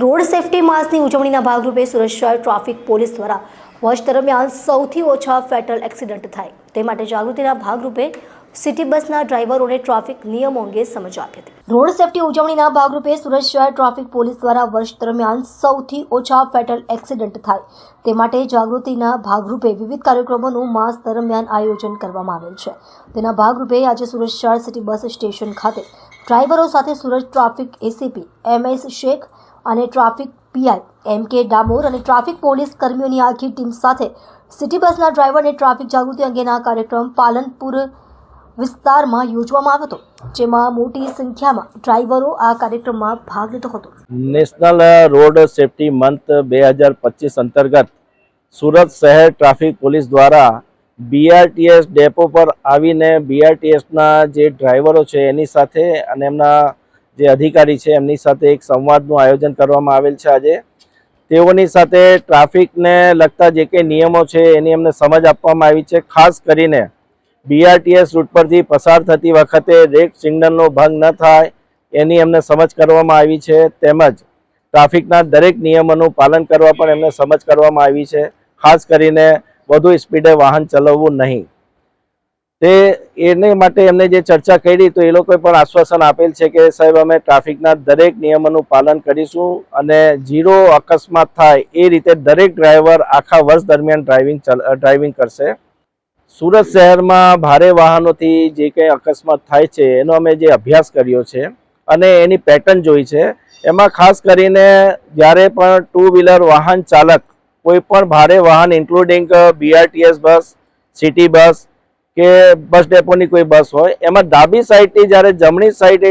Road safety માસની ઉજવણીના ભાગરૂપે સુરત શહેર ટ્રાફિક પોલીસ દ્વારા વર્ષ દરમિયાન સૌથી ઓછા ફેટલ એક્સિડન્ટ થાય તે માટે જાગૃતિના ભાગરૂપે સિટી બસના ડ્રાઈવરોને ટ્રાફિક નિયમો અંગે સમજ આપી હતી. રોડ સેફટી ઉજવણીના ભાગરૂપે સુરત શહેર ટ્રાફિક પોલીસ દ્વારા વર્ષ દરમિયાન સૌથી ઓછા ફેટલ એક્સિડન્ટ થાય તે માટે જાગૃતિના ભાગરૂપે વિવિધ કાર્યક્રમોનું માસ દરમિયાન આયોજન કરવામાં આવેલ છે. તેના ભાગરૂપે આજે સુરત શહેર સિટી બસ સ્ટેશન ખાતે ડ્રાઈવરો સાથે Surat traffic ACP MS Sheikh અને ટ્રાફિક PI MK ડામોર અને ટ્રાફિક પોલીસ કર્મીઓની આખી ટીમ સાથે સિટી બસના ડ્રાઈવરને ટ્રાફિક જાગૃતિ અંગેના કાર્યક્રમ પાલનપુર વિસ્તારમાં યોજવામાં આવ્યો હતો, જેમાં મોટી સંખ્યામાં ડ્રાઈવરો આ કાર્યક્રમમાં ભાગ લીધો હતો. નેશનલ રોડ સેફટી મંથ 2025 અંતર્ગત સુરત શહેર ટ્રાફિક પોલીસ દ્વારા BRTS ડેપો પર આવીને BRTSના જે ડ્રાઈવરો છે એની સાથે અને એમના જે અધિકારી છે એમની સાથે એક સંવાદનું આયોજન કરવામાં આવેલ છે. આજે તેઓની સાથે ટ્રાફિકને લગતા જે કંઈ નિયમો છે એની એમને સમજ આપવામાં આવી છે. ખાસ કરીને BRTS રૂટ પરથી પસાર થતી વખતે રેડ સિગ્નલનો ભંગ ન થાય એની એમને સમજ કરવામાં આવી છે. તેમજ ટ્રાફિકના દરેક નિયમોનું પાલન કરવા પણ એમને સમજ કરવામાં આવી છે. ખાસ કરીને વધુ સ્પીડે વાહન ચલાવવું નહીં. એને માટે એમને જે ચર્ચા કરી તો એ લોકોએ પણ આશ્વાસન આપેલ છે કે સાહેબ અમે ટ્રાફિકના દરેક નિયમોનું પાલન કરીશું અને ઝીરો અકસ્માત થાય એ રીતે દરેક ડ્રાઈવર આખા વર્ષ દરમિયાન ડ્રાઇવિંગ કરશે. સુરત શહેરમાં ભારે વાહનોથી જે કંઈ અકસ્માત થાય છે એનો અમે જે અભ્યાસ કર્યો છે અને એની પેટર્ન જોઈ છે, એમાં ખાસ કરીને જ્યારે પણ ટુ વ્હીલર વાહન ચાલક કોઈ પણ ભારે વાહન ઇન્ક્લુડિંગ BRTS બસ, સિટી બસ કે બસ ડેપોની કોઈ બસ હોય એમાં ડાબી સાઈડથી જ્યારે જમણી સાઈડે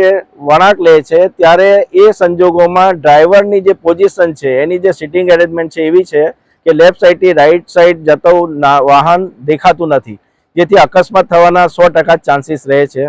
વળાંક લે છે ત્યારે એ સંજોગોમાં ડ્રાઈવરની જે પોઝિશન છે એની જે સિટિંગ એરેન્જમેન્ટ છે એવી છે કે લેફ્ટ સાઈડથી રાઈટ સાઈડ જતો વાહન દેખાતું નથી, જેથી અકસ્માત થવાના 100% ચાન્સીસ રહે છે.